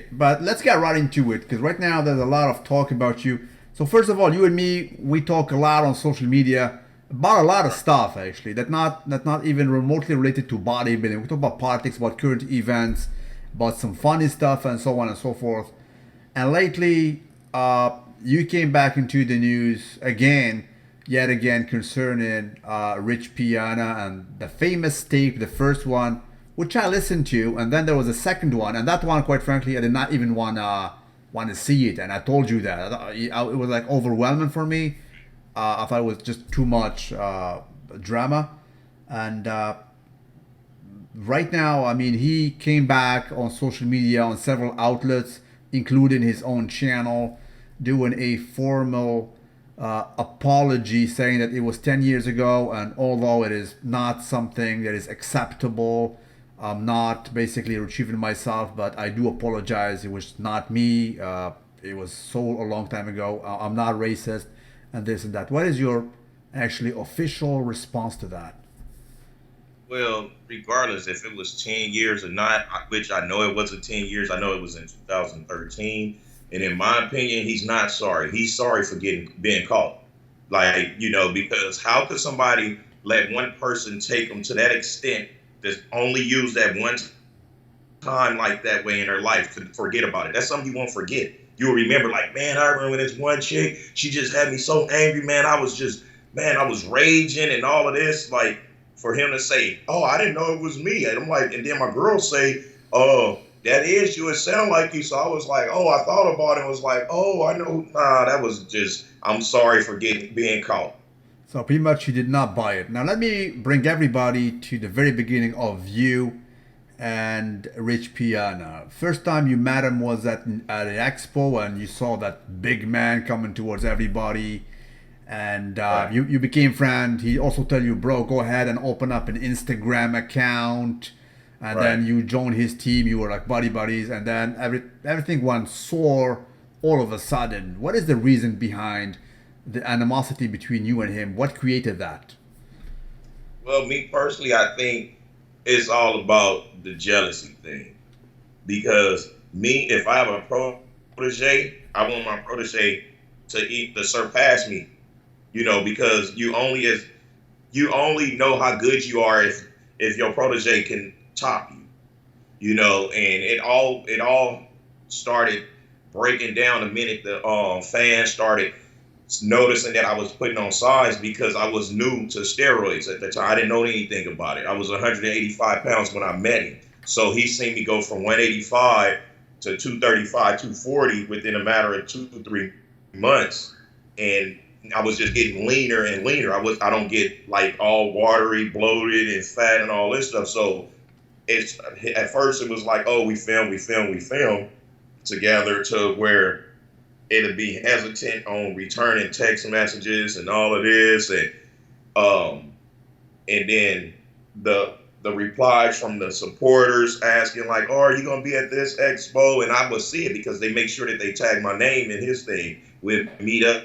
Okay, but let's get right into it because right now there's a lot of talk about you. So first of all, you and me, we talk a lot on social media about a lot of stuff actually that not even remotely related to bodybuilding. We talk about politics, about current events, about some funny stuff, and so on and so forth. And lately, you came back into the news again, yet again, concerning Rich Piana and the famous tape, the first one, which I listened to, and then there was a second one, and that one, quite frankly, I did not even want to see it, and I told you that it was like overwhelming for me. I thought it was just too much drama, and right now, I mean, he came back on social media on several outlets, including his own channel, doing a formal apology saying that it was 10 years ago, and although it is not something that is acceptable, I'm not basically retrieving myself, but I do apologize. It was not me. It was so a long time ago. I'm not racist, and this and that. What is your actually official response to that? Well, regardless if it was 10 years or not, which I know it wasn't 10 years, I know it was in 2013. And in my opinion, he's not sorry. He's sorry for getting being caught. Like, because how could somebody let one person take them to that extent that's only used that one time like that way in their life to forget about it? That's something you won't forget. You'll remember, like, man, I remember this one chick, she just had me so angry, man. I was raging and all of this. Like, for him to say, oh, I didn't know it was me. And I'm like, and then my girl say, oh, that is you. It sound like you. So I was like, oh, I thought about it and was like, oh, I know. Nah, that was just, I'm sorry for being caught. So pretty much he did not buy it. Now let me bring everybody to the very beginning of you and Rich Piana. First time you met him was at an expo and you saw that big man coming towards everybody and Right. you became friend. He also tell you, bro, go ahead and open up an Instagram account. And Right. then you joined his team. You were like buddies, and then everything went sore all of a sudden. What is the reason behind the animosity between you and him? What created that? Well, me personally, I think it's all about the jealousy thing. Because me, if I have a protege, I want my protege to surpass me. Because you only know how good you are if your protege can top you. And it all started breaking down the minute the fans started noticing that I was putting on size because I was new to steroids at the time. I didn't know anything about it. I was 185 pounds when I met him. So he seen me go from 185 to 235, 240 within a matter of 2 to 3 months. And I was just getting leaner and leaner. I don't get like all watery, bloated, and fat and all this stuff. So it's at first it was like, oh, we film together to where it'll be hesitant on returning text messages and all of this, um and then the replies from the supporters asking like, oh, are you gonna be at this expo? And I would see it because they make sure that they tag my name in his thing with meet up.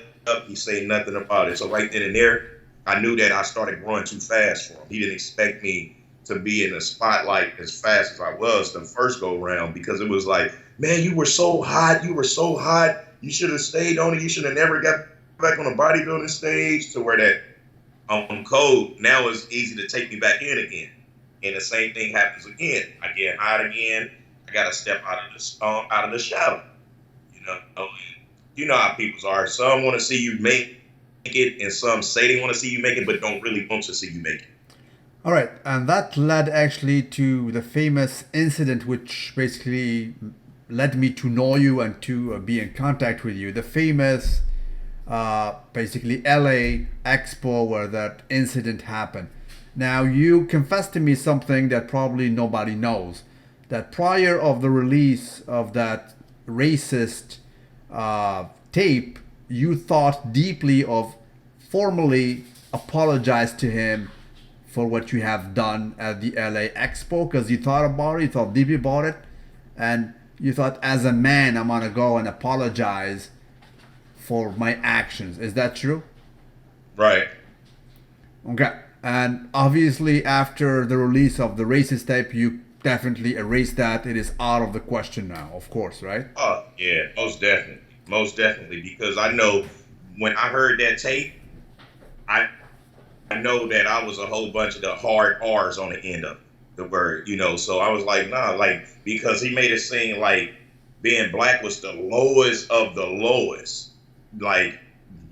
He say nothing about it. So right then and there, I knew that I started growing too fast for him. He didn't expect me to be in the spotlight as fast as I was the first go round because it was like, man, you were so hot. You were so hot. You should have stayed on it. You should have never got back on the bodybuilding stage to where that code now is easy to take me back in again. And the same thing happens again. I get hot again. I got to step out of the shadow. And you know how people are. Some want to see you make it, and some say they want to see you make it, but don't really want to see you make it. All right, and that led actually to the famous incident, which basically led me to know you and to be in contact with you. The famous, basically LA Expo where that incident happened. Now you confessed to me something that probably nobody knows. That prior of the release of that racist tape, you thought deeply of formally apologize to him for what you have done at the LA Expo because you thought about it, you thought deeply about it, and you thought, as a man, I'm gonna go and apologize for my actions. Is that true? Right. Okay. And obviously, after the release of the racist tape, you definitely erase that. It is out of the question now, of course, right? Oh yeah, most definitely. Because I know when I heard that tape, I know that I was a whole bunch of the hard R's on the end of the word, So I was like, nah, like because he made it seem like being black was the lowest of the lowest. Like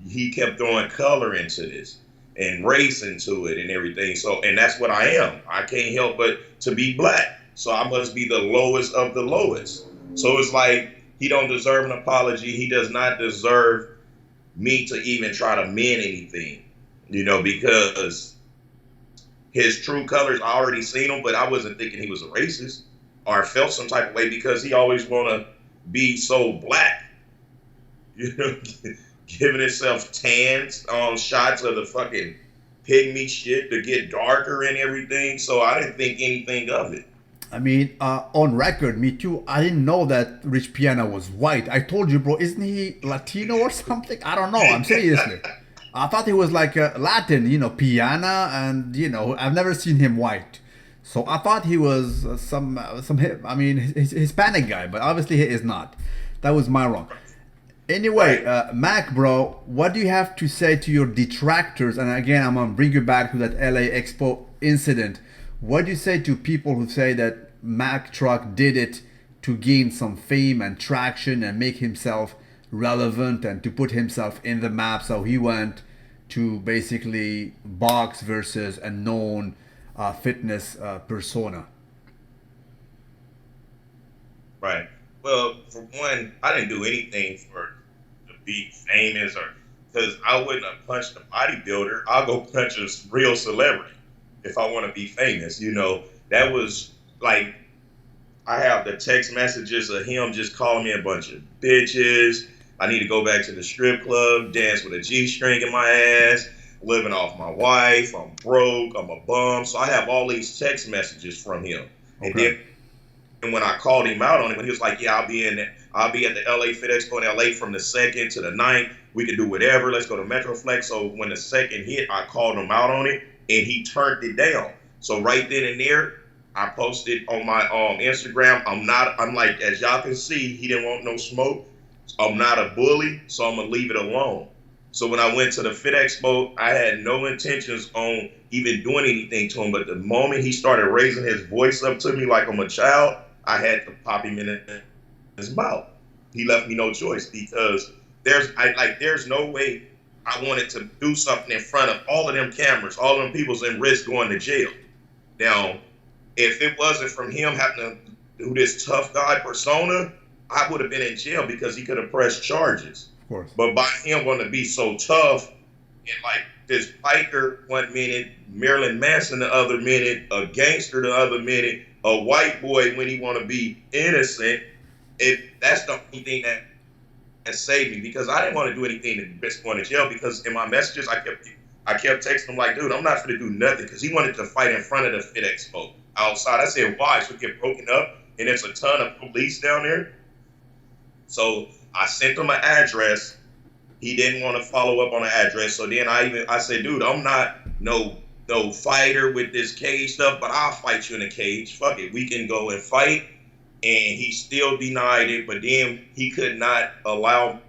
he kept throwing color into this and race into it and everything. So and that's what I am. I can't help but to be black. So I must be the lowest of the lowest. So it's like he don't deserve an apology. He does not deserve me to even try to mend anything, because his true colors, I already seen him, but I wasn't thinking he was a racist or felt some type of way because he always want to be so black, you know, giving himself tans on shots of the fucking pygmy shit to get darker and everything. So I didn't think anything of it. I mean, on record, me too. I didn't know that Rich Piana was white. I told you, bro, isn't he Latino or something? I don't know. I'm seriously. I thought he was like a Latin, Piana, and I've never seen him white. So I thought he was Hispanic guy, but obviously he is not. That was my wrong. Anyway, Right. Mac, bro, what do you have to say to your detractors? And again, I'm gonna bring you back to that LA Expo incident. What do you say to people who say that Mack Trucc did it to gain some fame and traction and make himself relevant and to put himself in the map? So he went to basically box versus a known fitness persona. Right. Well, for one, I didn't do anything for to be famous or because I wouldn't have punched a bodybuilder. I'll go punch a real celebrity if I want to be famous. That was like I have the text messages of him just calling me a bunch of bitches. I need to go back to the strip club, dance with a G-string in my ass, living off my wife. I'm broke. I'm a bum. So I have all these text messages from him. And Okay. then when I called him out on it, when he was like, "Yeah, I'll be at the LA Fit Expo in LA from the 2nd to the 9th. We can do whatever. Let's go to Metroflex." So when the second hit, I called him out on it, and he turned it down. So right then and there, I posted on my Instagram. I'm like, as y'all can see, he didn't want no smoke. I'm not a bully, so I'm gonna leave it alone. So when I went to the Fit Expo, I had no intentions on even doing anything to him. But the moment he started raising his voice up to me like I'm a child, I had to pop him in his mouth. He left me no choice because there's no way I wanted to do something in front of all of them cameras, all of them people's in risk going to jail. Now, if it wasn't from him having to do this tough guy persona, I would have been in jail because he could have pressed charges. Of course. But by him going to be so tough and like this biker one minute, Marilyn Manson the other minute, a gangster the other minute, a white boy when he want to be innocent, that's the only thing that saved me because I didn't want to do anything to risk going to jail because in my messages I kept texting him like, dude, I'm not going to do nothing because he wanted to fight in front of the Fit Expo outside. I said, why? So get broken up and there's a ton of police down there. So I sent him an address. He didn't want to follow up on the address. So then I said, dude, I'm not no fighter with this cage stuff, but I'll fight you in a cage. Fuck it. We can go and fight. And he still denied it. But then he could not allow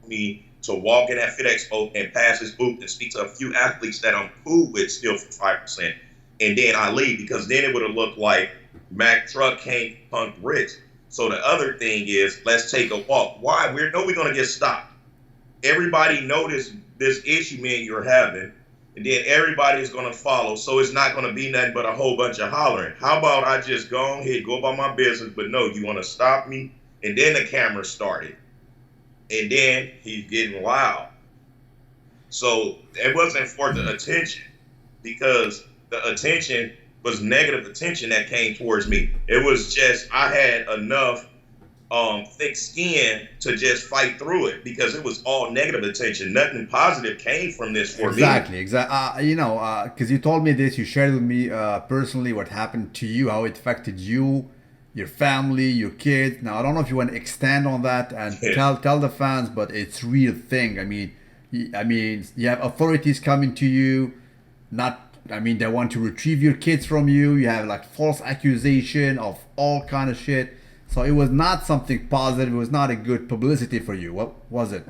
me to walk in that Fit Expo and pass his booth and speak to a few athletes that I'm cool with still for 5%. And then I leave because then it would have looked like Mack Trucc came punked Rich. So the other thing is, let's take a walk. Why? We're going to get stopped. Everybody noticed this issue, man, you're having, and then everybody is going to follow. So it's not going to be nothing but a whole bunch of hollering. How about I just go ahead, go about my business, but no, you want to stop me? And then the camera started. And then he's getting loud. So it wasn't for the attention because the attention was negative attention that came towards me. It was just I had enough thick skin to just fight through it because it was all negative attention. Nothing positive came from this for Exactly, me. exactly. Because you told me this, you shared with me personally what happened to you, how it affected you, your family, your kids. Now I don't know if you want to extend on that and Yeah. tell the fans, but it's real thing. I mean, you have authorities coming to you, not I mean, they want to retrieve your kids from you. You have like false accusation of all kind of shit. So it was not something positive. It was not a good publicity for you. What was it?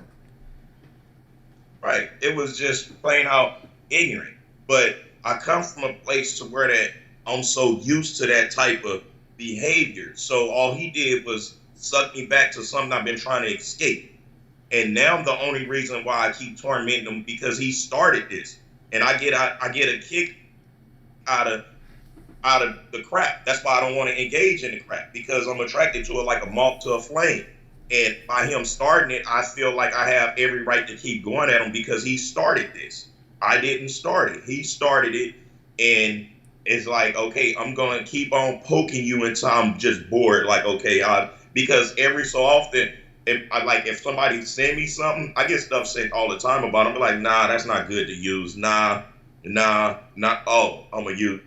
Right. It was just plain out ignorant. But I come from a place to where that I'm so used to that type of behavior. So all he did was suck me back to something I've been trying to escape. And now the only reason why I keep tormenting him because he started this. And I get a kick out of the crap. That's why I don't want to engage in the crap because I'm attracted to it like a moth to a flame. And by him starting it, I feel like I have every right to keep going at him because he started this. I didn't start it. He started it. And it's like, okay, I'm going to keep on poking you until I'm just bored. Like, okay, because every so often, if somebody send me something, I get stuff sent all the time about them. I'm like, nah, that's not good to use. Nah, not. Oh, I'm going to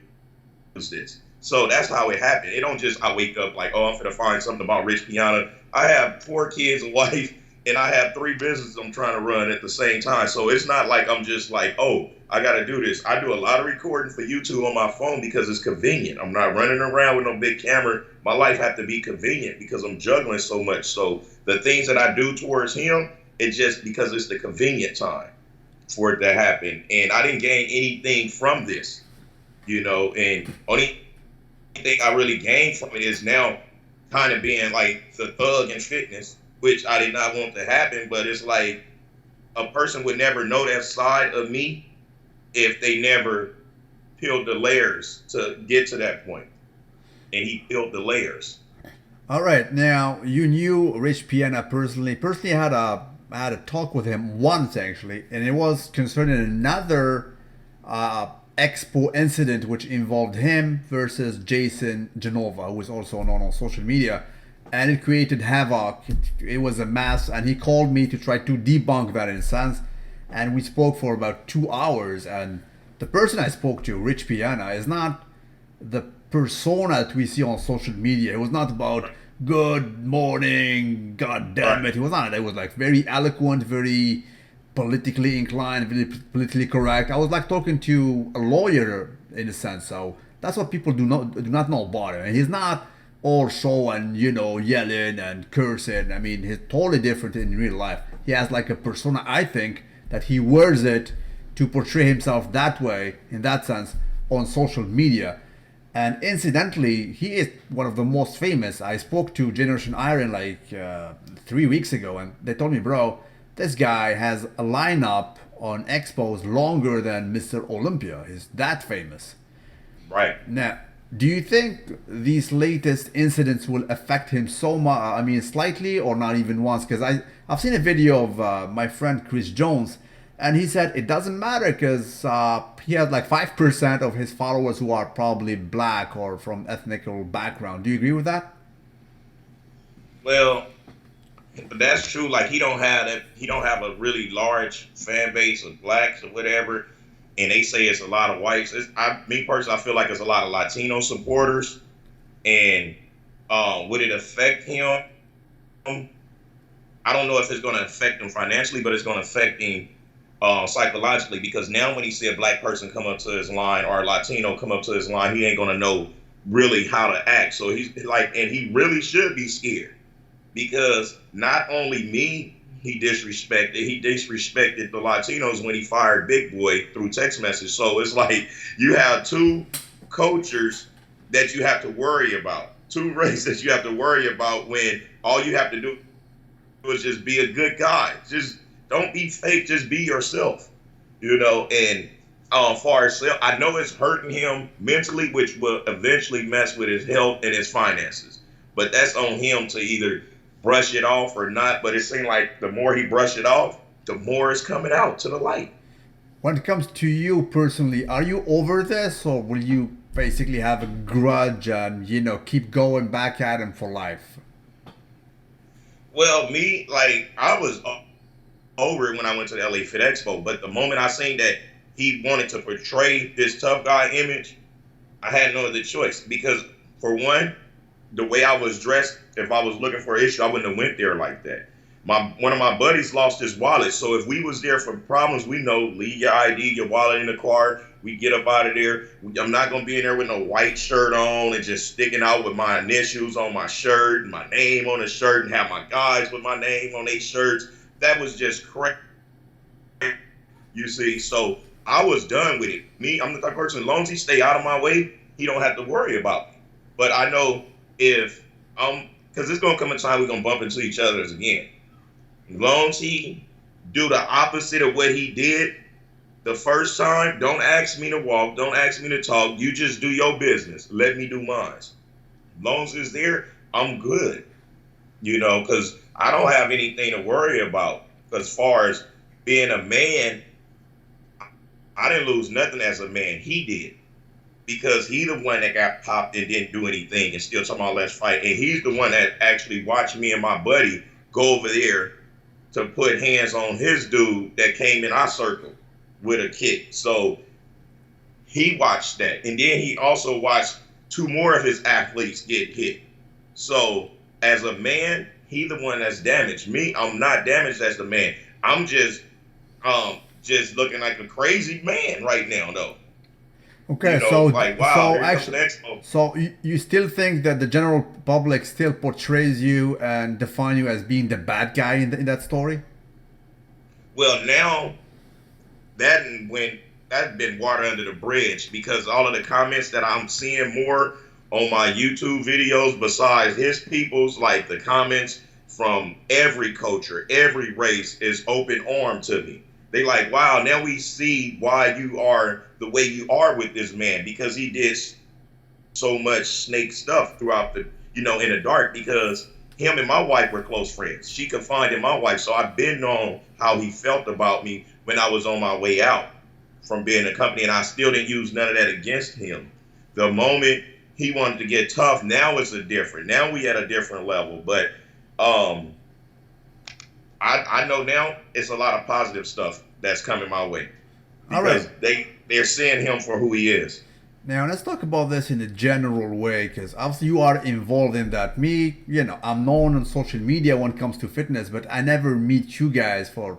use this. So that's how it happened. It don't just I wake up like, oh, I'm gonna find something about Rich Piana. I have 4 kids, a wife, and I have 3 businesses I'm trying to run at the same time. So it's not like I'm just like, oh, I gotta do this. I do a lot of recording for YouTube on my phone because it's convenient. I'm not running around with no big camera. My life have to be convenient because I'm juggling so much. So the things that I do towards him, it's just because it's the convenient time for it to happen. And I didn't gain anything from this, and only thing I really gained from it is now kind of being like the thug in fitness, which I did not want to happen, but it's like a person would never know that side of me if they never peeled the layers to get to that point. And he peeled the layers. All right. Now you knew Rich Piana personally. Personally, I had a talk with him once actually, and it was concerning another Expo incident which involved him versus Jason Genova, who is also known on social media, and it created havoc. It was a mess, and he called me to try to debunk that in a sense, and we spoke for about 2 hours. And the person I spoke to, Rich Piana, is not the persona that we see on social media. It was not about good morning, god damn it. It was not. It was like very eloquent, very politically inclined, really politically correct. I was like talking to a lawyer in a sense. So that's what people do not know about him. And he's not all show and yelling and cursing. I mean, he's totally different in real life. He has like a persona. I think that he wears it to portray himself that way, in that sense, on social media. And incidentally, he is one of the most famous. I spoke to Generation Iron like 3 weeks ago, and they told me, bro, this guy has a lineup on Expos longer than Mr. Olympia. He's that famous. Right. Now, do you think these latest incidents will affect him so much? I mean, slightly or not even once? Because I've seen a video of my friend Chris Jones, and he said it doesn't matter because he has like 5% of his followers who are probably black or from ethnical background. Do you agree with that? Well, that's true. Like he don't have a really large fan base of blacks or whatever, and they say it's a lot of whites. Me personally, I feel like it's a lot of Latino supporters. And would it affect him? I don't know if it's going to affect him financially, but it's going to affect him psychologically, because now when he see a black person come up to his line or a Latino come up to his line, he ain't going to know really how to act. So he's like, and he really should be scared, because not only me, he disrespected the Latinos when he fired Big Boy through text message. So it's like you have 2 cultures that you have to worry about, 2 races that you have to worry about, when all you have to do is just be a good guy. Just don't be fake, just be yourself, and far as I know it's hurting him mentally, which will eventually mess with his health and his finances. But that's on him to either brush it off or not. But it seemed like the more he brushed it off, the more it's coming out to the light. When it comes to you personally, are you over this, or will you basically have a grudge and keep going back at him for life? Well, me, like, I was over it when I went to the LA Fit Expo, but the moment I seen that he wanted to portray this tough guy image, I had no other choice. Because for one, the way I was dressed, if I was looking for an issue, I wouldn't have went there like that. One of my buddies lost his wallet. So if we was there for problems, we know leave your ID, your wallet in the car. We get up out of there. I'm not gonna be in there with no white shirt on and just sticking out with my initials on my shirt, and my name on the shirt, and have my guys with my name on their shirts. That was just crazy. You see, so I was done with it. Me, I'm the type of person, as long as he stay out of my way, he don't have to worry about me. But I know if because it's gonna come a time we're gonna bump into each other again. As long as he do the opposite of what he did the first time, don't ask me to walk, don't ask me to talk. You just do your business. Let me do mine. As long as it's there, I'm good. You know, because I don't have anything to worry about. As far as being a man, I didn't lose nothing as a man. He did. Because he the one that got popped and didn't do anything and still talking about let's fight. And he's the one that actually watched me and my buddy go over there to put hands on his dude that came in our circle with a kick. So he watched that. And then he also watched two more of his athletes get hit. So as a man, he the one that's damaged. Me, I'm not damaged as the man. I'm just looking like a crazy man right now though. Okay, You know, so like wow, so here comes actually, the Expo. so you still think that the general public still portrays you and define you as being the bad guy in that story? Well, now that when that's been water under the bridge because all of the comments that I'm seeing more on my YouTube videos besides his people's, like the comments from every culture, every race is open arm to me. They like, wow, now we see why you are the way you are with this man because he did so much snake stuff throughout the, in the dark because him and my wife were close friends. She confided in my wife, so I've been known how he felt about me when I was on my way out from being a company, and I still didn't use none of that against him. The moment he wanted to get tough, now it's a different. Now we at a different level, but I know now it's a lot of positive stuff that's coming my way because they're seeing him for who he is. Now let's talk about this in a general way, because obviously you are involved in that. Me, I'm known on social media when it comes to fitness, but I never meet you guys for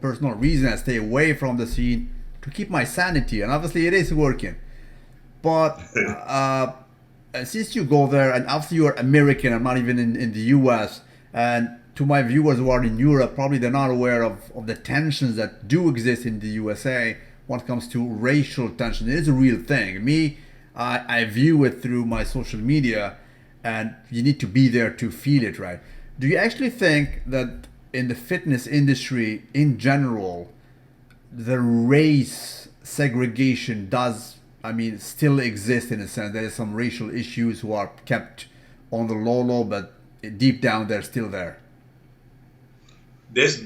personal reasons. I stay away from the scene to keep my sanity, and obviously it is working. But since you go there, and obviously you are American, I'm not even in the U.S., and to my viewers who are in Europe, probably they're not aware of the tensions that do exist in the USA. When it comes to racial tension, it is a real thing. Me, I view it through my social media, and you need to be there to feel it, right? Do you actually think that in the fitness industry in general, the race segregation still exist in a sense? There is some racial issues who are kept on the low, but deep down they're still there. This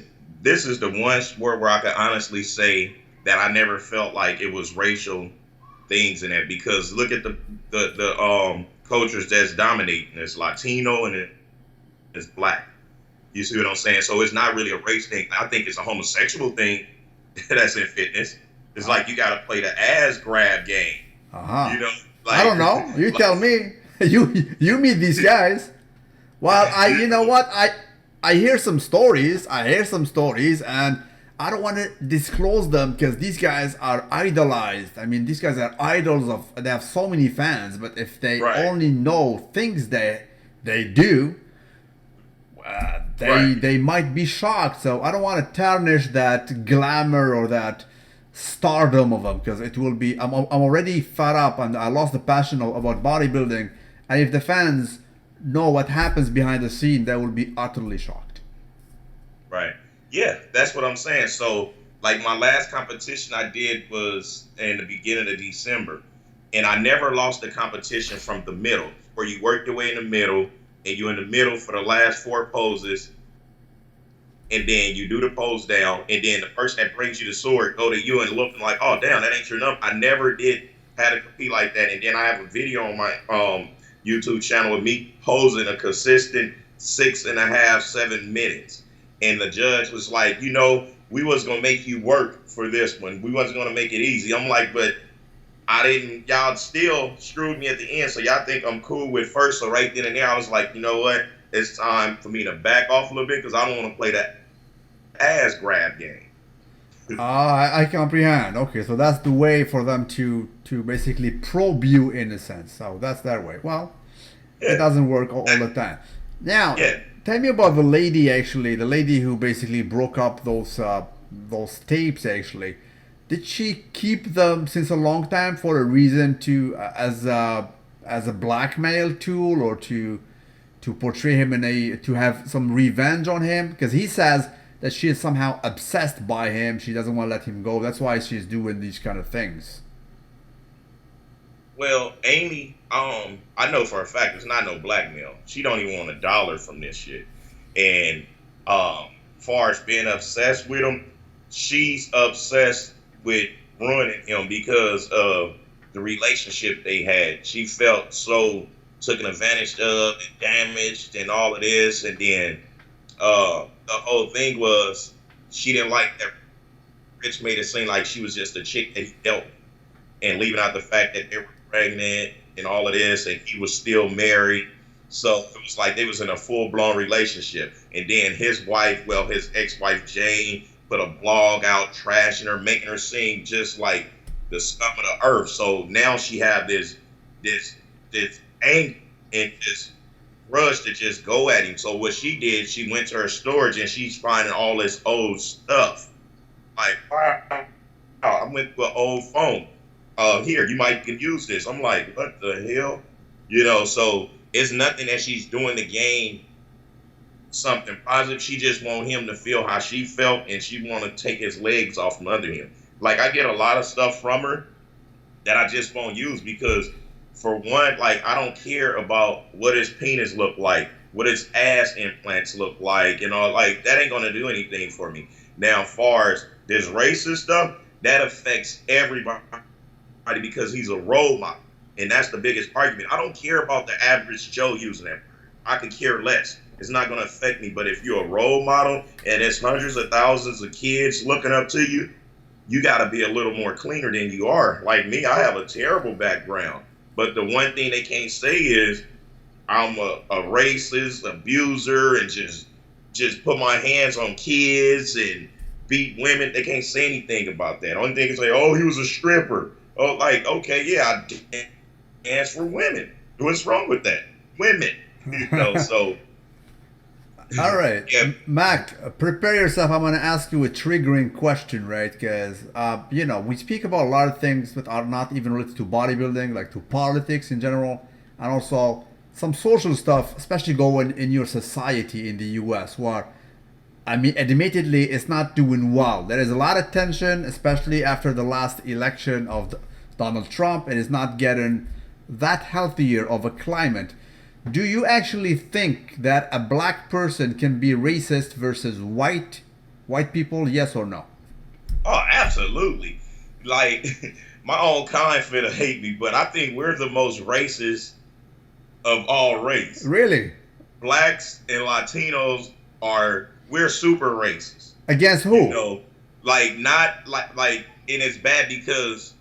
is the one sport where I can honestly say that I never felt like it was racial things in it because look at the cultures that's dominating. It's Latino and it's black. You see what I'm saying? So it's not really a race thing. I think it's a homosexual thing that's in fitness. It's like you got to play the ass grab game. Uh-huh. Like, I don't know. You tell me. You meet these guys. Well, you know what? I hear some stories, and I don't want to disclose them because these guys are idolized. These guys are idols they have so many fans, but if they only know things they do, they might be shocked. So I don't want to tarnish that glamour or that stardom of them because it will be, I'm already fed up and I lost the passion about bodybuilding. And if the fans know what happens behind the scene, they will be utterly shocked. Right. Yeah, that's what I'm saying. So, like my last competition I did was in the beginning of December, and I never lost the competition from the middle, where you work your way in the middle, and you're in the middle for the last 4 poses, and then you do the pose down, and then the person that brings you the sword go to you and looking like, oh, damn, that ain't your number. I never did have to compete like that, and then I have a video on my YouTube channel of me posing a consistent 6.5, 7 minutes. And the judge was like, we was going to make you work for this one. We wasn't going to make it easy. I'm like, but y'all still screwed me at the end. So y'all think I'm cool with first. So right then and there, I was like, you know what? it's time for me to back off a little bit because I don't want to play that ass grab game. I comprehend. Okay, so that's the way for them to basically probe you in a sense. So that's their way. Well, it Yeah, doesn't work all the time. Now, yeah. tell me about the lady. Actually, the lady who basically broke up those tapes. Actually, did she keep them since a long time for a reason to as a blackmail tool or to portray him in a to have some revenge on him? Because he says that she is somehow obsessed by him. She doesn't want to let him go. That's why she's doing these kind of things. Well, Amy, I know for a fact it's not no blackmail. She don't even want $1 from this shit. And far as being obsessed with him, she's obsessed with ruining him because of the relationship they had. She felt so taken advantage of and damaged and all of this. And then the whole thing was she didn't like that Rich made it seem like she was just a chick that he dealt with and leaving out the fact that they were pregnant and all of this, and he was still married. So it was like they was in a full blown relationship. And then his wife, well, his ex-wife Jane, put a blog out trashing her, making her seem just like the scum of the earth. So now she had this anger and this grudge to just go at him. So what she did, she went to her storage and she's finding all this old stuff. Like, wow, I went to an old phone. Here, you might can use this. I'm like, what the hell? So it's nothing that she's doing to gain something positive. She just want him to feel how she felt, and she want to take his legs off from under him. Like, I get a lot of stuff from her that I just won't use because, for one, like, I don't care about what his penis look like, what his ass implants look like, like, that ain't gonna do anything for me. Now, as far as this racist stuff, that affects everybody because he's a role model. And that's the biggest argument. I don't care about the average Joe using that. I could care less. It's not going to affect me. But if you're a role model and there's hundreds of thousands of kids looking up to you, you got to be a little more cleaner than you are. Like me, I have a terrible background. But the one thing they can't say is I'm a racist, abuser, and just put my hands on kids and beat women. They can't say anything about that. Only thing they can say, oh, he was a stripper. Oh, like, okay, yeah, I dance for women. What's wrong with that? Women, so. All right, Yeah. Mac, prepare yourself. I'm going to ask you a triggering question, right? Because, we speak about a lot of things that are not even related to bodybuilding, like to politics in general, and also some social stuff, especially going in your society in the US, where, I mean, admittedly, it's not doing well. There is a lot of tension, especially after the last election of Donald Trump. It is not getting that healthier of a climate. Do you actually think that a black person can be racist versus white people? Yes or no? Oh, absolutely. Like, my own kind finna hate me, but I think we're the most racist of all race. Really? Blacks and Latinos we're super racist. Against who? Like not like and it's bad because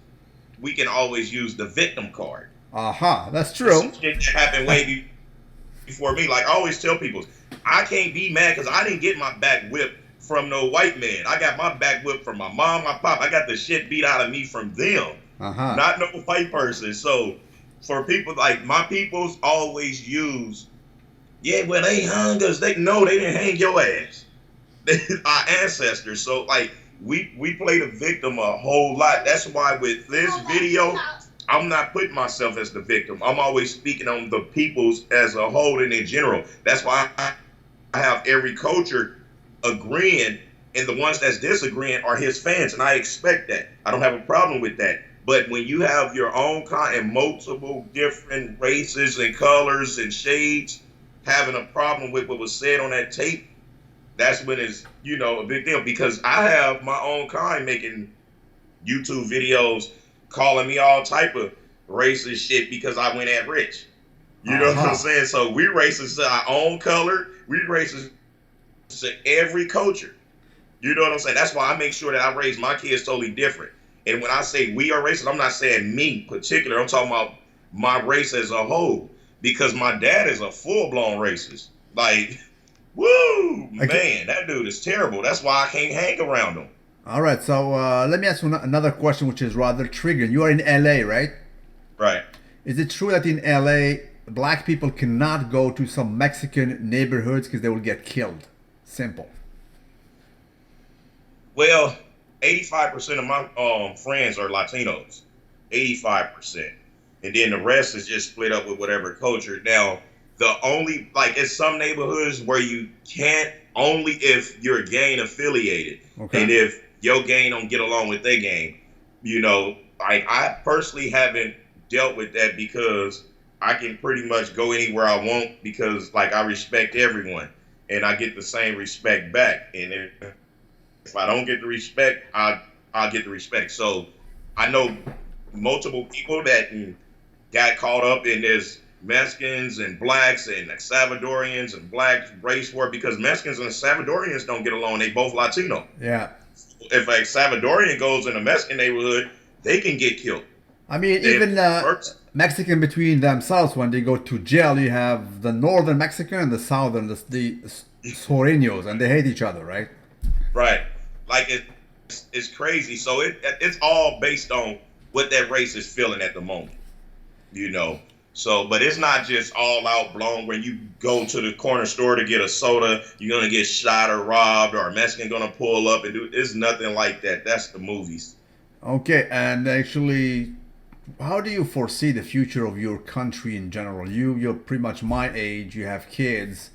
we can always use the victim card. Aha, that's Some true. shit that happened way before me. Like I always tell people, I can't be mad because I didn't get my back whipped from no white man. I got my back whipped from my mom, my pop. I got the shit beat out of me from them, not no white person. So for people like my peoples always use, yeah, well they hung us. They didn't hang your ass. Our ancestors. So like we play the victim a whole lot. That's why with this video, I'm not putting myself as the victim. I'm always speaking on the peoples as a whole and in general. That's why I have every culture agreeing, and the ones that's disagreeing are his fans, and I expect that. I don't have a problem with that. But when you have your own kind and multiple different races and colors and shades having a problem with what was said on that tape, that's when it's, a big deal. Because I have my own kind making YouTube videos calling me all type of racist shit because I went at Rich. You know what I'm saying? So we racist to our own color. We racist to every culture. You know what I'm saying? That's why I make sure that I raise my kids totally different. And when I say we are racist, I'm not saying me particular. I'm talking about my race as a whole. Because my dad is a full-blown racist. Like, woo, Okay. man, that dude is terrible. That's why I can't hang around him. All right. So let me ask you another question, which is rather triggering. You are in LA, right? Right. Is it true that in LA, black people cannot go to some Mexican neighborhoods because they will get killed? Simple. Well, 85% of my friends are Latinos. 85%. And then the rest is just split up with whatever culture. Now, the only, like, it's some neighborhoods where you can't, only if you're gang affiliated. Okay. And if your gang don't get along with their gang. Like, I personally haven't dealt with that because I can pretty much go anywhere I want because, like, I respect everyone and I get the same respect back. And if I don't get the respect, I'll get the respect. So I know multiple people that got caught up in this Mexicans and blacks and Salvadorians and black race war because Mexicans and Salvadorians don't get along. They both Latino. Yeah. If a Salvadorian goes in a Mexican neighborhood, they can get killed. I mean, If even first, Mexican between themselves, when they go to jail, you have the northern Mexican and the southern, the Sureños, and they hate each other, right? right, like it's crazy. So it's all based on what that race is feeling at the moment. you know. So, but it's not just all out blown where you go to the corner store to get a soda, you're gonna get shot or robbed, or a Mexican gonna pull up and do. It's nothing like that. That's the movies. Okay, and actually, how do you foresee the future of your country in general? You're pretty much my age. You have kids.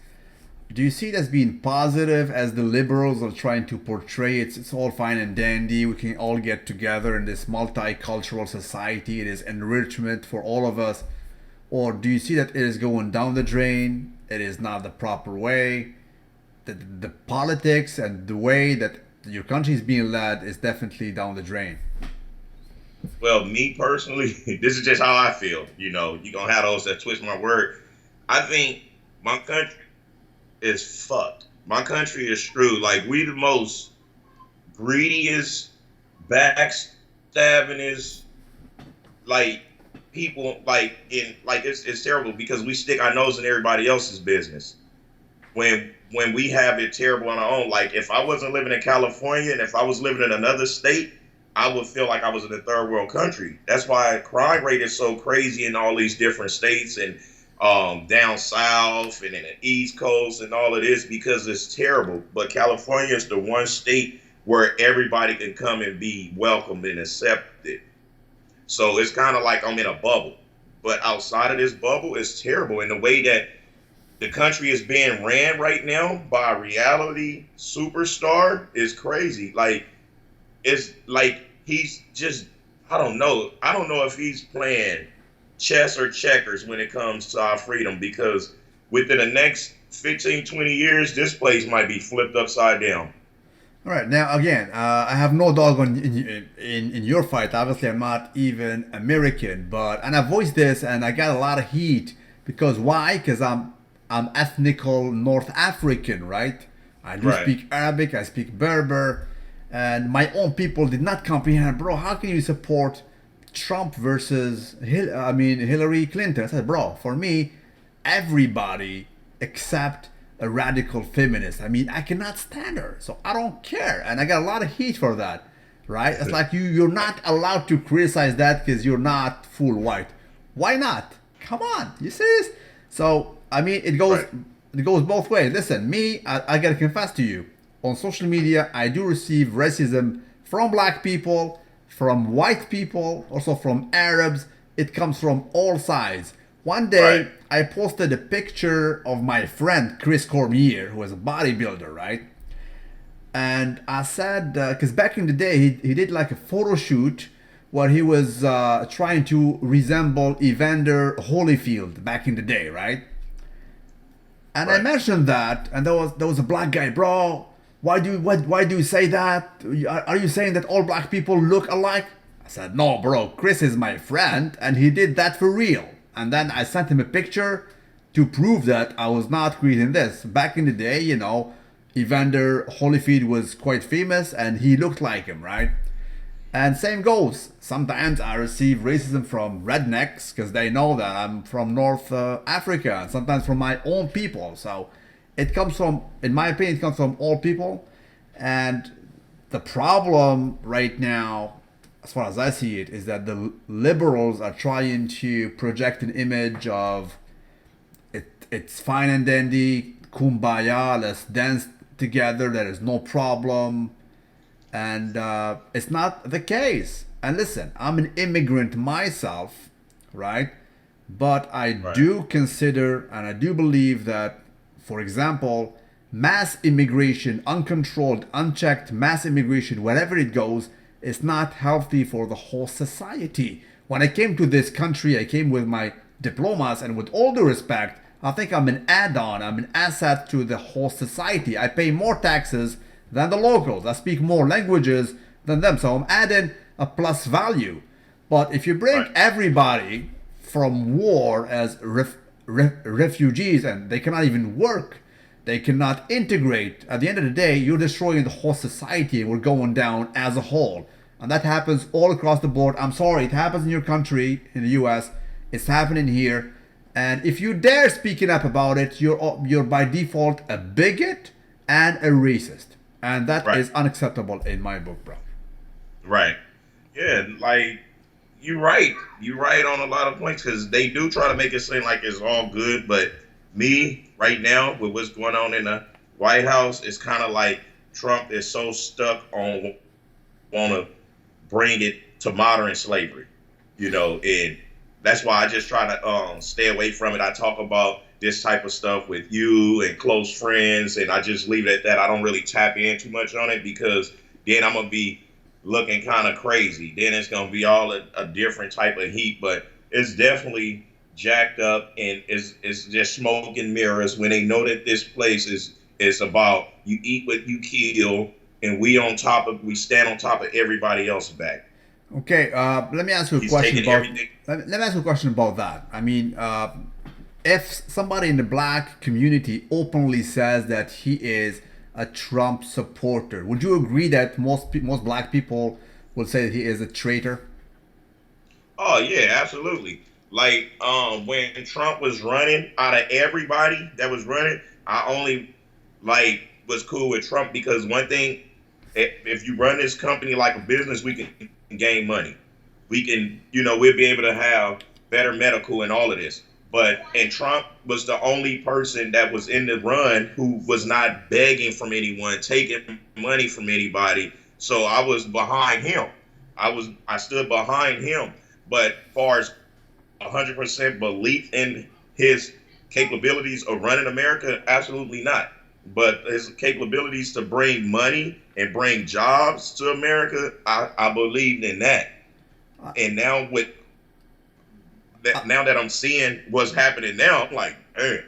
Do you see it as being positive as the liberals are trying to portray? It's all fine and dandy. We can all get together in this multicultural society. It is enrichment for all of us. Or do you see that it is going down the drain? It is not the proper way. The politics and the way that your country is being led is definitely down the drain. Well, me personally, this is just how I feel. You're gonna have those that twist my word. I think my country is fucked. My country is screwed. Like, we the most greediest, backstabbingest, like, people, like, it's terrible because we stick our nose in everybody else's business when we have it terrible on our own. Like, if I wasn't living in California and if I was living in another state, I would feel like I was in a third world country. That's why crime rate is so crazy in all these different states and down south and in the East Coast and all of this, because it's terrible. But California is the one state where everybody can come and be welcomed and accepted. So it's kind of like I'm in a bubble. But outside of this bubble, it's terrible. And the way that the country is being ran right now by a reality superstar is crazy. Like, it's like he's just, I don't know. I don't know if he's playing chess or checkers when it comes to our freedom, because within the next 15, 20 years, this place might be flipped upside down. All right, now again, I have no dog in your fight. Obviously, I'm not even American, but and I voiced this, and I got a lot of heat because why? Because I'm ethnical North African, right? I do Right. speak Arabic, I speak Berber, and my own people did not comprehend, bro. How can you support Trump versus Hillary Clinton? I said, bro, for me, everybody except a radical feminist. I mean, I cannot stand her, so I don't care, and I got a lot of heat for that, right? It's like you're not allowed to criticize that because you're not full white. Why not? Come on, you serious? So I mean, Right. it goes both ways. Listen, me, I gotta confess to you, on social media, I do receive racism from black people, from white people, also from Arabs. It comes from all sides. One day, Right. I posted a picture of my friend Chris Cormier, who is a bodybuilder, right? And I said, because back in the day, he did like a photo shoot where he was trying to resemble Evander Holyfield back in the day, right? And I Right. mentioned that, and there was a black guy, bro. Why do you say that? Are you saying that all black people look alike? I said, no, bro. Chris is my friend, and he did that for real. And then I sent him a picture to prove that I was not creating this. Back in the day, Evander Holyfield was quite famous, and he looked like him, right? And same goes. Sometimes I receive racism from rednecks because they know that I'm from North Africa, and sometimes from my own people. So it comes from, in my opinion, it comes from all people. And the problem right now, as far as I see it, is that the liberals are trying to project an image of it's fine and dandy, kumbaya, let's dance together, there is no problem. And it's not the case. And listen, I'm an immigrant myself, right? But I Right. do consider and I do believe that, for example, mass immigration, uncontrolled, unchecked mass immigration, wherever it goes, is not healthy for the whole society. When I came to this country, I came with my diplomas, and with all due respect, I think I'm an add on, I'm an asset to the whole society. I pay more taxes than the locals, I speak more languages than them, so I'm adding a plus value. But if you bring Right. everybody from war as refugees and they cannot even work, they cannot integrate, at the end of the day, you're destroying the whole society and we're going down as a whole. And that happens all across the board. I'm sorry, it happens in your country, in the US, it's happening here. And if you dare speaking up about it, you're by default a bigot and a racist. And that Right. is unacceptable in my book, bro. Right. Yeah, like you're right. You're right on a lot of points because they do try to make it seem like it's all good. But me, right now, with what's going on in the White House, it's kind of like Trump is so stuck on want to bring it to modern slavery, and that's why I just try to stay away from it. I talk about this type of stuff with you and close friends, and I just leave it at that. I don't really tap in too much on it because then I'm gonna be looking kind of crazy. Then it's gonna be all a different type of heat, but it's definitely jacked up and it's just smoke and mirrors when they know that this place is about you eat what you kill and we stand on top of everybody else back. Okay, let me ask you a He's question taking about. everything. Let me ask you a question about that. I mean, if somebody in the black community openly says that he is a Trump supporter, would you agree that most black people would say that he is a traitor? Oh yeah, absolutely. Like when Trump was running, out of everybody that was running, I only like was cool with Trump because one thing, if you run this company like a business, we can gain money. We can, we'll be able to have better medical and all of this. And Trump was the only person that was in the run who was not begging from anyone, taking money from anybody. So I was behind him. I stood behind him. But far as 100% belief in his capabilities of running America, absolutely not. But his capabilities to bring money and bring jobs to America, I believed in that. I, And now that I'm seeing what's happening now, I'm like, hey,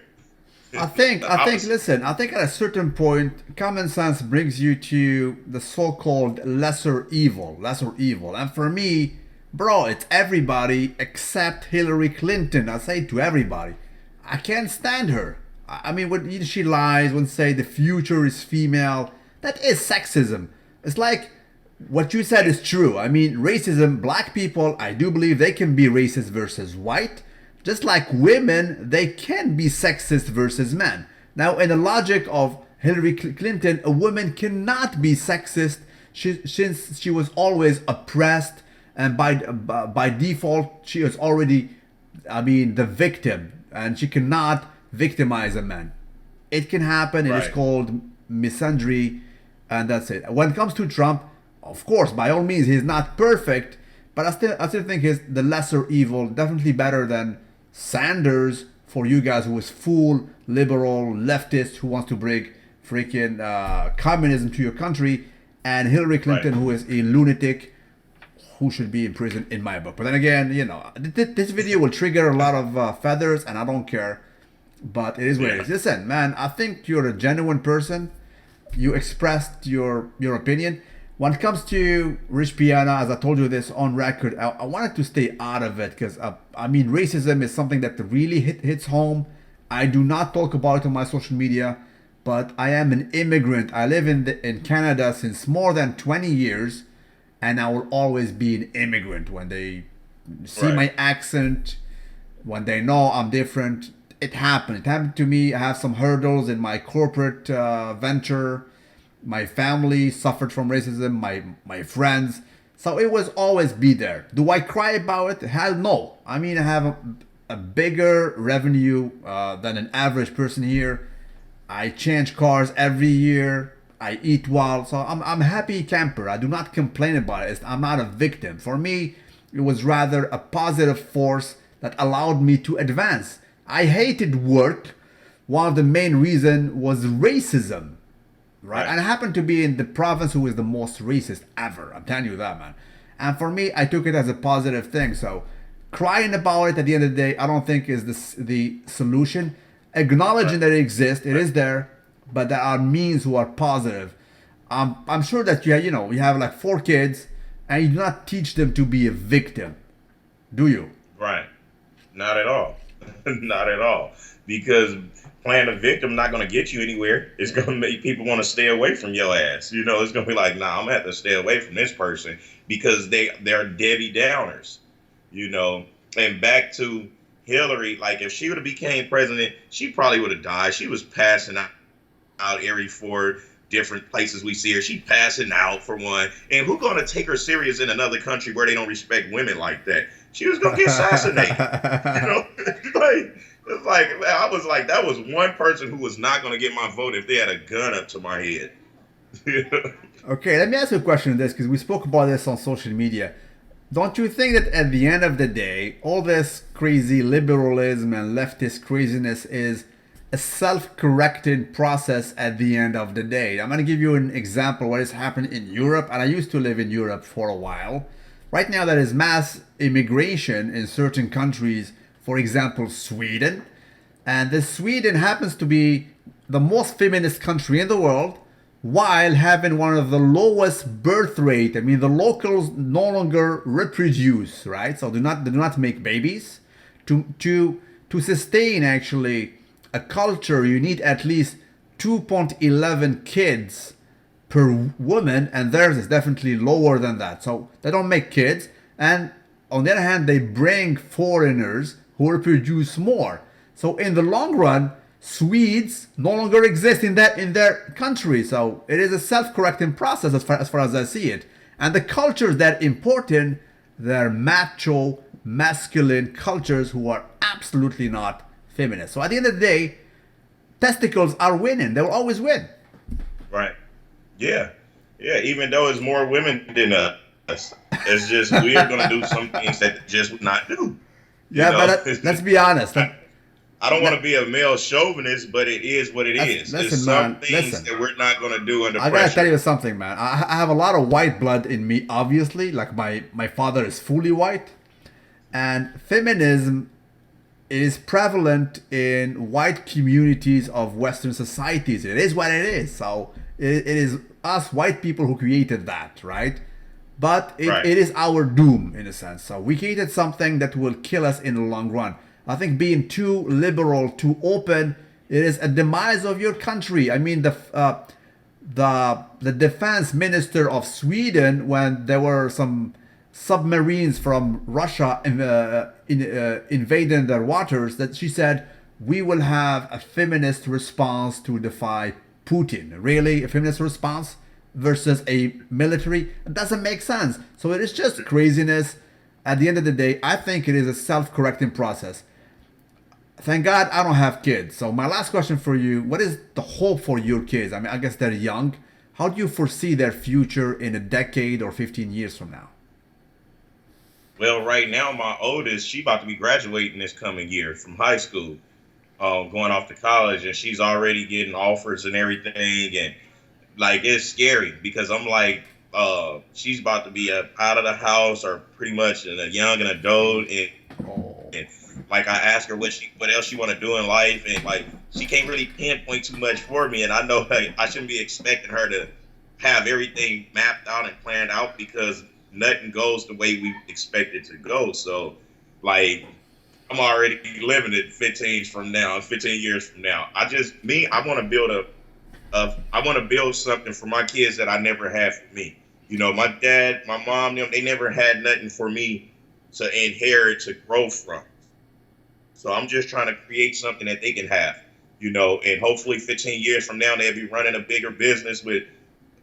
I the think, opposite. listen, I think at a certain point, common sense brings you to the so-called lesser evil, And for me, bro, it's everybody except Hillary Clinton. I say it to everybody. I can't stand her. I mean, when she lies, when say the future is female, that is sexism. It's like what you said is true. I mean, racism, black people, I do believe they can be racist versus white. Just like women, they can be sexist versus men. Now, in the logic of Hillary Clinton, a woman cannot be sexist since she was always oppressed, and by default, she is already, I mean, the victim, and she cannot victimize a man. It can happen. It is Right, called misandry, and that's it. When it comes to Trump, of course, by all means, he's not perfect, but I still think he's the lesser evil. Definitely better than Sanders for you guys, who is full liberal leftist who wants to bring freaking communism to your country, and Hillary right. Clinton, who is a lunatic who should be in prison in my book. But then again, this video will trigger a lot of feathers, and I don't care. But it is what it Yeah, is. Listen, man, I think you're a genuine person. You expressed your opinion. When it comes to Rich Piana, as I told you this on record, I wanted to stay out of it because I mean, racism is something that really hits home. I do not talk about it on my social media, but I am an immigrant. I live in Canada since more than 20 years, and I will always be an immigrant. When they see right, my accent, when they know I'm different, it happened. It happened to me. I have some hurdles in my corporate venture. My family suffered from racism. My friends. So it was always be there. Do I cry about it? Hell no. I mean, I have a bigger revenue than an average person here. I change cars every year. I eat well. So I'm a happy camper. I do not complain about it. I'm not a victim. For me, it was rather a positive force that allowed me to advance. I hated work. One of the main reason was racism, right? Right. And I happened to be in the province who is the most racist ever. I'm telling you that, man. And for me, I took it as a positive thing. So crying about it at the end of the day, I don't think is the solution. Acknowledging Right. that it exists, it is there, but there are means who are positive. I'm sure that you have like 4 kids, and you do not teach them to be a victim, do you? Right. Not at all. Not at all. Because playing a victim not going to get you anywhere. It's going to make people want to stay away from your ass. It's going to be like, nah, I'm going to have to stay away from this person because they're Debbie Downers. You know. And back to Hillary, like if she would have became president, she probably would have died. She was passing out every 4 different places we see her. She passing out for one. And who going to take her serious in another country where they don't respect women like that? She was going to get assassinated. Like it's like man, I was like that was one person who was not going to get my vote if they had a gun up to my head. Okay, let me ask you a question on this because we spoke about this on social media. Don't you think that at the end of the day, all this crazy liberalism and leftist craziness is a self-correcting process at the end of the day? I'm going to give you an example what has happened in Europe, and I used to live in Europe for a while. Right now, there is mass immigration in certain countries, for example, Sweden. And this Sweden happens to be the most feminist country in the world while having one of the lowest birth rate. I mean, the locals no longer reproduce, right? So do not make babies. To sustain actually a culture, you need at least 2.11 kids per woman, and theirs is definitely lower than that. So they don't make kids, and on the other hand, they bring foreigners who reproduce more. So in the long run, Swedes no longer exist in their country. So it is a self-correcting process as far as I see it. And the cultures that important, they're macho, masculine cultures who are absolutely not feminist. So at the end of the day, testicles are winning. They will always win. Right. Yeah. Yeah. Even though it's more women than us, it's just we're gonna do some things that they just would not do. You Yeah, but know. let's be honest. I don't want to be a male chauvinist, but it is what it is. Listen, There's some man. things Listen. that we're not gonna do under I gotta tell pressure. you something, man. I have a lot of white blood in me, obviously. Like my father is fully white, and feminism is prevalent in white communities of Western societies. It is what it is. So it is us white people who created that, right? But Right. it is our doom in a sense. So we created something that will kill us in the long run. I think being too liberal, too open, it is a demise of your country. I mean, the defense minister of Sweden, when there were some submarines from Russia invading their waters, that she said we will have a feminist response to defy Putin. Really, a feminist response versus a military? It doesn't make sense. So it is just craziness. At the end of the day, I think it is a self-correcting process. Thank God I don't have kids. So my last question for you, what is the hope for your kids? I mean, I guess they're young. How do you foresee their future in a decade or 15 years from now? Well, right now, my oldest, she about to be graduating this coming year from high school, going off to college, and she's already getting offers and everything, and like it's scary because I'm like, she's about to be out of the house or pretty much a young and adult, Oh. and like I asked her what else she want to do in life, and like she can't really pinpoint too much for me, and I know like, I shouldn't be expecting her to have everything mapped out and planned out because nothing goes the way we expect it to go. So like I'm already living it 15 years from now. I want to build I want to build something for my kids that I never had for me. My dad, my mom, they never had nothing for me to inherit, to grow from. So I'm just trying to create something that they can have, and hopefully 15 years from now they'll be running a bigger business with,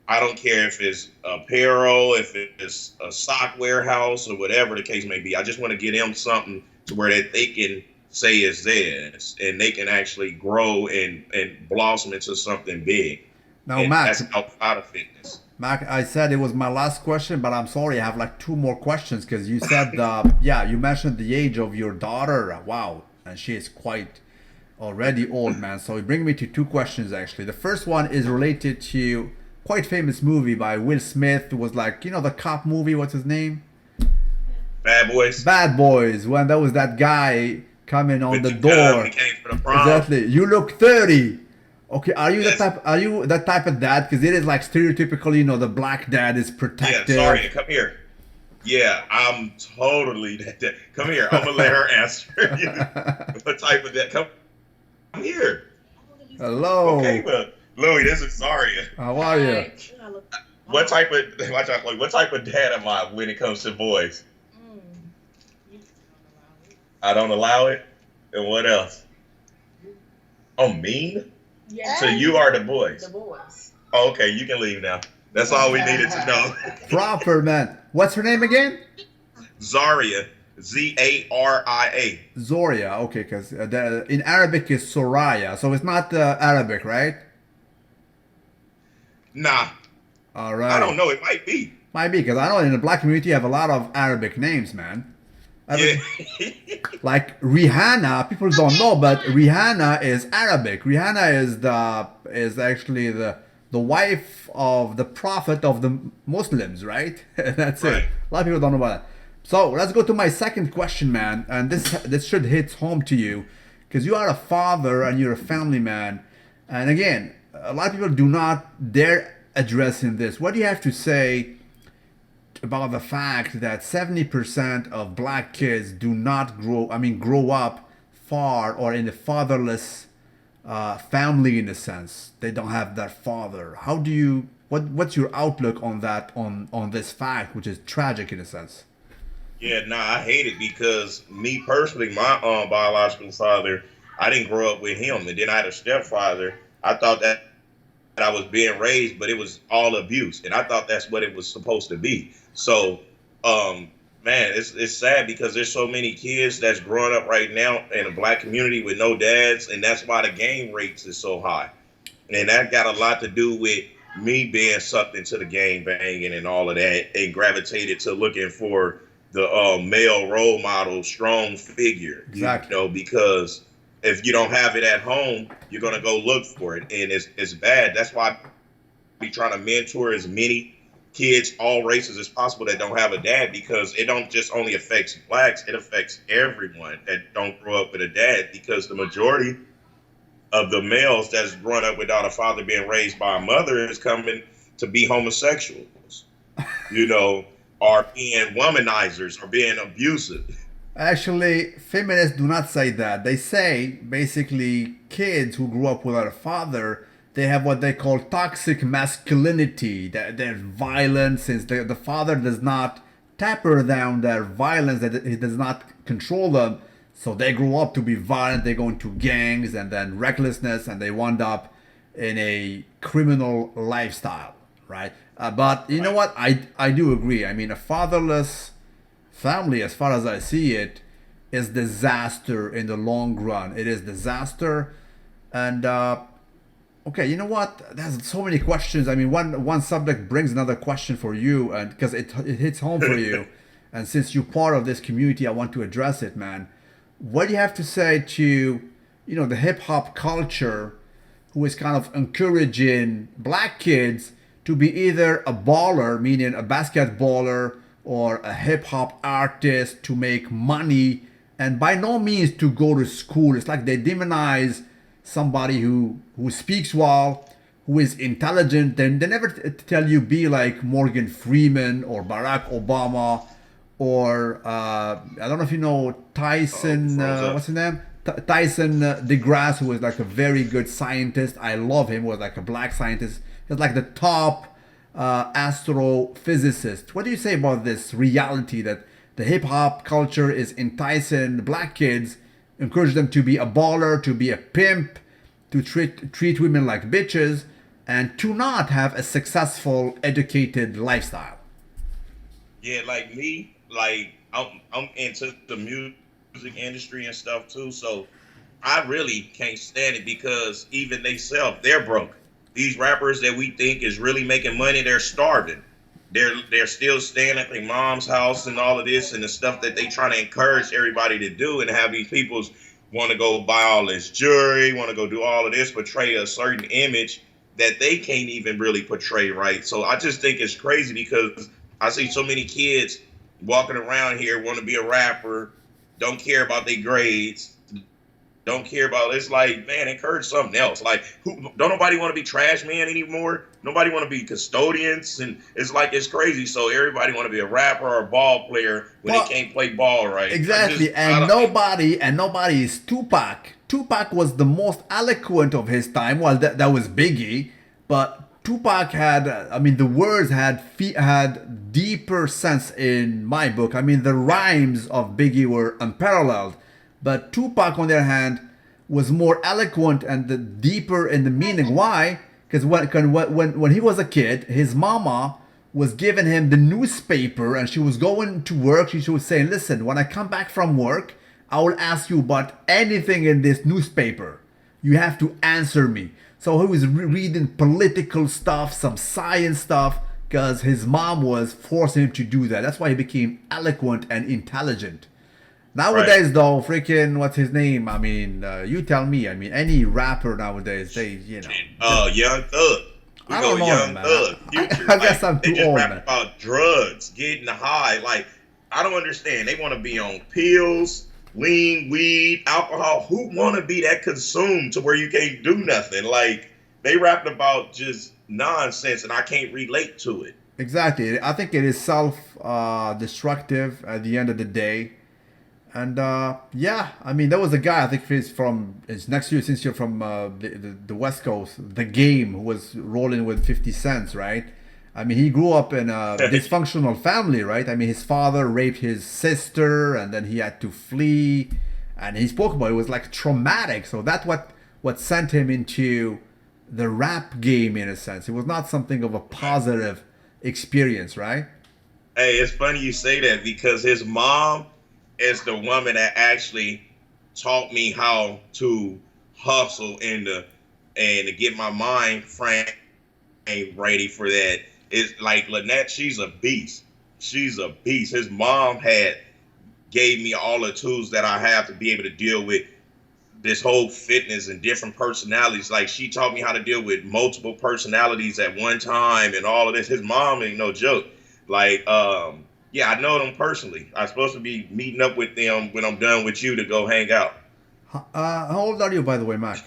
I don't care if it's apparel, if it's a sock warehouse or whatever the case may be. I just want to get them something to where that they can say is theirs and they can actually grow and blossom into something big. Now, And Mac, that's outside of fitness. Mac, I said it was my last question, but I'm sorry, I have like two more questions because you said, yeah, you mentioned the age of your daughter. Wow, and she is quite already old, man. So it brings me to two questions actually. The first one is related to quite famous movie by Will Smith. It was like, the cop movie. What's his name? Bad Boys. Bad Boys. When there was that guy coming on With the the door. he came for the prom. Exactly. You look 30. Okay, are you Yes. that type of dad? Because it is like stereotypically, the black dad is Yeah, protective. sorry, come here. Yeah, I'm totally that. Come here. I'm gonna let her answer. What type of that? Come here. Hello. Okay, well, Louis, this is Zaria. How are you? What type of dad am I when it comes to boys? I don't allow it. And what else? Oh, mean? Yeah. So you are the boys. The boys. Oh, okay, you can leave now. That's all we needed to know. Proper, man. What's her name again? Zaria, Zaria. Zoria. Okay, because in Arabic is Soraya, so it's not Arabic, right? Nah, All right. I don't know. It might be. Might be, because I know in the black community you have a lot of Arabic names, man. Yeah. Like Rihanna, people don't know, but Rihanna is Arabic. Rihanna is actually the wife of the prophet of the Muslims, right? That's Right. it. A lot of people don't know about that. So let's go to my second question, man. And this should hit home to you, because you are a father and you're a family man. And again, a lot of people do not dare addressing this. What do you have to say about the fact that 70% of black kids do not grow up far or in a fatherless family, in a sense? They don't have that father. How do you, what's your outlook on that, on this fact, which is tragic in a sense? Yeah, nah, I hate it because me personally, my biological father, I didn't grow up with him, and then I had a stepfather. I thought that I was being raised, but it was all abuse, and I thought that's what it was supposed to be. So, man, it's sad because there's so many kids that's growing up right now in the black community with no dads, and that's why the gang rates is so high. And that got a lot to do with me being sucked into the gang banging and all of that, and gravitated to looking for the male role model, strong figure. Exactly. Because if you don't have it at home, you're gonna go look for it, and it's bad. That's why I be trying to mentor as many kids, all races as possible, that don't have a dad, because it don't just only affects blacks, it affects everyone that don't grow up with a dad, because the majority of the males that's growing up without a father being raised by a mother is coming to be homosexuals, or being womanizers or being abusive. Actually, feminists do not say that. They say basically kids who grew up without a father, they have what they call toxic masculinity. They're violent, since the father does not taper down their violence, that he does not control them. So they grow up to be violent. They go into gangs and then recklessness, and they wind up in a criminal lifestyle, right? But you know what? I do agree. I mean, a fatherless family, as far as I see it, is disaster in the long run. It is disaster. And okay, you know what? There's so many questions. I mean, one subject brings another question for you, and because it hits home for you, and since you're part of this community, I want to address it, man. What do you have to say to, the hip hop culture, who is kind of encouraging black kids to be either a baller, meaning a basketballer, or a hip hop artist to make money, and by no means to go to school? It's like they demonize somebody who speaks well, who is intelligent. Then they never tell you be like Morgan Freeman or Barack Obama, or I don't know if you know Tyson, what's his name? Tyson DeGrasse, who was like a very good scientist. I love him. Was like a black scientist. He's like the top astrophysicist. What do you say about this reality that the hip hop culture is enticing black kids encourage them to be a baller, to be a pimp, to treat women like bitches, and to not have a successful, educated lifestyle. Yeah, like me, like I'm into the music industry and stuff too. So I really can't stand it because even they self, they're broke. These rappers that we think is really making money, they're starving. They're still staying at their mom's house and all of this and the stuff that they trying to encourage everybody to do and have these people want to go buy all this jewelry, want to go do all of this, portray a certain image that they can't even really portray right. So I just think it's crazy because I see so many kids walking around here want to be a rapper, don't care about their grades, don't care about it's like, man, encourage something else. Like who don't nobody want to be trash man anymore? Nobody want to be custodians and it's like it's crazy. So everybody want to be a rapper or a ball player when Well, they can't play ball right. exactly, and nobody is Tupac. Tupac was the most eloquent of his time. Well, that was Biggie, but Tupac had, I mean, the words had deeper sense in my book. I mean, the rhymes of Biggie were unparalleled, but Tupac, on the other hand, was more eloquent and deeper in the meaning. Why? Because when he was a kid, his mama was giving him the newspaper and she was going to work. She was saying, listen, when I come back from work, I will ask you about anything in this newspaper. You have to answer me. So he was reading political stuff, some science stuff, because his mom was forcing him to do that. That's why he became eloquent and intelligent. Nowadays, right, though, freaking, what's his name? I mean, you tell me. I mean, any rapper nowadays, Young Thug. I don't know, Young man. Thug. I guess I'm too old, man. They just rap about drugs, getting high. Like, I don't understand. They want to be on pills, lean, weed, alcohol. Who want to be that consumed to where you can't do nothing? Like, they rapped about just nonsense, and I can't relate to it. Exactly. I think it is self-destructive at the end of the day. And yeah, I mean, there was a guy, I think it's next to you, since you're from the West Coast, The Game, who was rolling with 50 cents, right? I mean, he grew up in a dysfunctional family, right? I mean, his father raped his sister and then he had to flee. And he spoke about it, was like traumatic. So that's what sent him into the rap game, in a sense. It was not something of a positive experience, right? Hey, it's funny you say that because his mom is the woman that actually taught me how to hustle and to get my mind frame ready for that. It's like Lynette, she's a beast. She's a beast. His mom gave me all the tools that I have to be able to deal with this whole fitness and different personalities. Like she taught me how to deal with multiple personalities at one time and all of this. His mom ain't no joke. Like, yeah, I know them personally. I'm supposed to be meeting up with them when I'm done with you to go hang out. How old are you, by the way, Mac?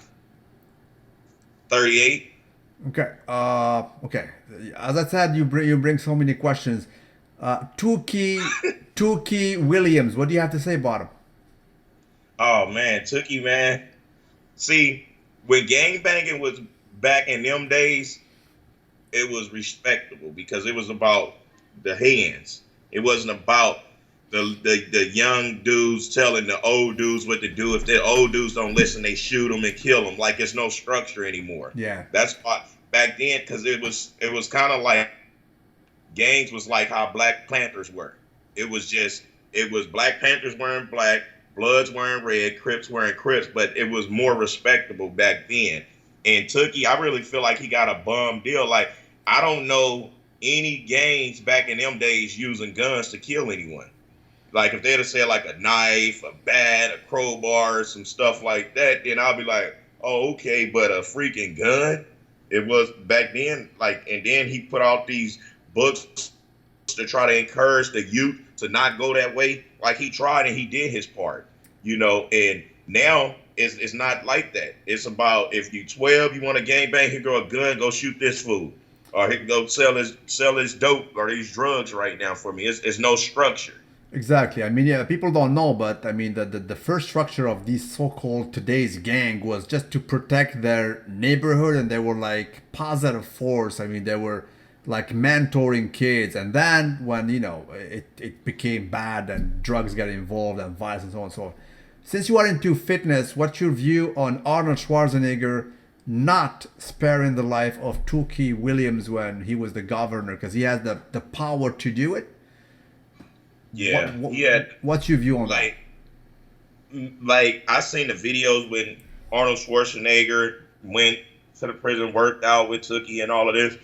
38. Okay. Okay. As I said, you bring so many questions. Tookie Williams. What do you have to say about him? Oh man, Tookie, man. See, when gangbanging was back in them days, it was respectable because it was about the hands. It wasn't about the young dudes telling the old dudes what to do. If the old dudes don't listen, they shoot them and kill them. Like it's no structure anymore. Yeah. That's why back then, because it was kind of like gangs was like how Black Panthers were. It was Black Panthers wearing black, Bloods wearing red, Crips wearing Crips, but it was more respectable back then. And Tookie, I really feel like he got a bum deal. Like I don't know any gangs back in them days using guns to kill anyone. Like if they'd have said like a knife, a bat, a crowbar, some stuff like that, then I'll be like, oh, okay, but a freaking gun? It was back then, like, and then he put out these books to try to encourage the youth to not go that way. Like he tried and he did his part, and now it's not like that. It's about if you 12, you want to gangbang, here go a gun, go shoot this fool. Or he can go sell his dope or these drugs right now for me. It's no structure. Exactly. I mean, yeah, people don't know, but I mean, the first structure of these so-called today's gang was just to protect their neighborhood, and they were like positive force. I mean, they were like mentoring kids, and then when it became bad and drugs got involved and violence and so on and so on. Since you are into fitness, what's your view on Arnold Schwarzenegger not sparing the life of Tookie Williams when he was the governor? Because he has the power to do it. Yeah, he had What's your view on that? like I seen the videos when Arnold Schwarzenegger went to the prison, worked out with Tookie and all of this.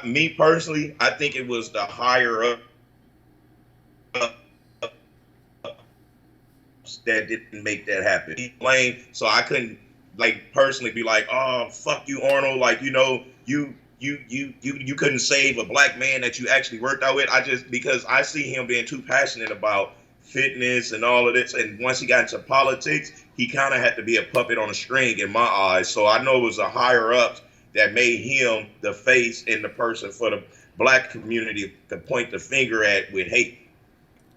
Me personally, I think it was the higher up that didn't make that happen. He blamed, so I couldn't like personally be like, oh fuck you, Arnold. Like you couldn't save a black man that you actually worked out with. Because I see him being too passionate about fitness and all of this. And once he got into politics, he kind of had to be a puppet on a string in my eyes. So I know it was the higher ups that made him the face and the person for the black community to point the finger at with hate.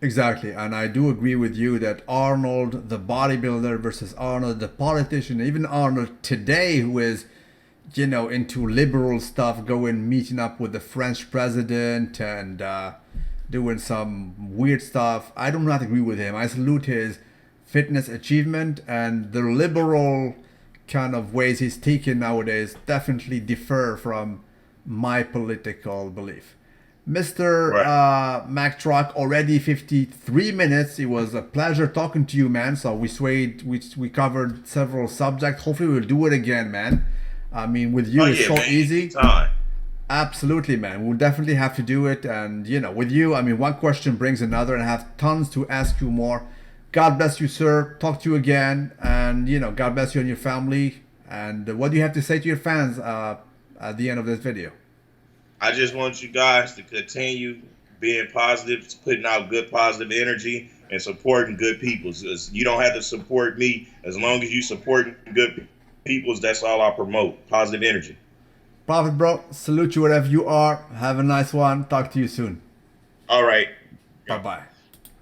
Exactly, and I do agree with you that Arnold, the bodybuilder, versus Arnold, the politician, even Arnold today, who is, into liberal stuff, going meeting up with the French president and doing some weird stuff. I do not agree with him. I salute his fitness achievement, and the liberal kind of ways he's taken nowadays definitely differ from my political belief. Mr. Right. Mack Trucc, already 53 minutes. It was a pleasure talking to you, man. So we covered several subjects. Hopefully we'll do it again, man. I mean, with you, it's so man, easy. Time. Absolutely, man. We'll definitely have to do it. And, with you, I mean, one question brings another, and I have tons to ask you more. God bless you, sir. Talk to you again. And, God bless you and your family. And what do you have to say to your fans at the end of this video? I just want you guys to continue being positive, putting out good positive energy, and supporting good people. You don't have to support me. As long as you support good people, that's all I promote. Positive energy. Prophet, bro. Salute you wherever you are. Have a nice one. Talk to you soon. All right. Bye-bye.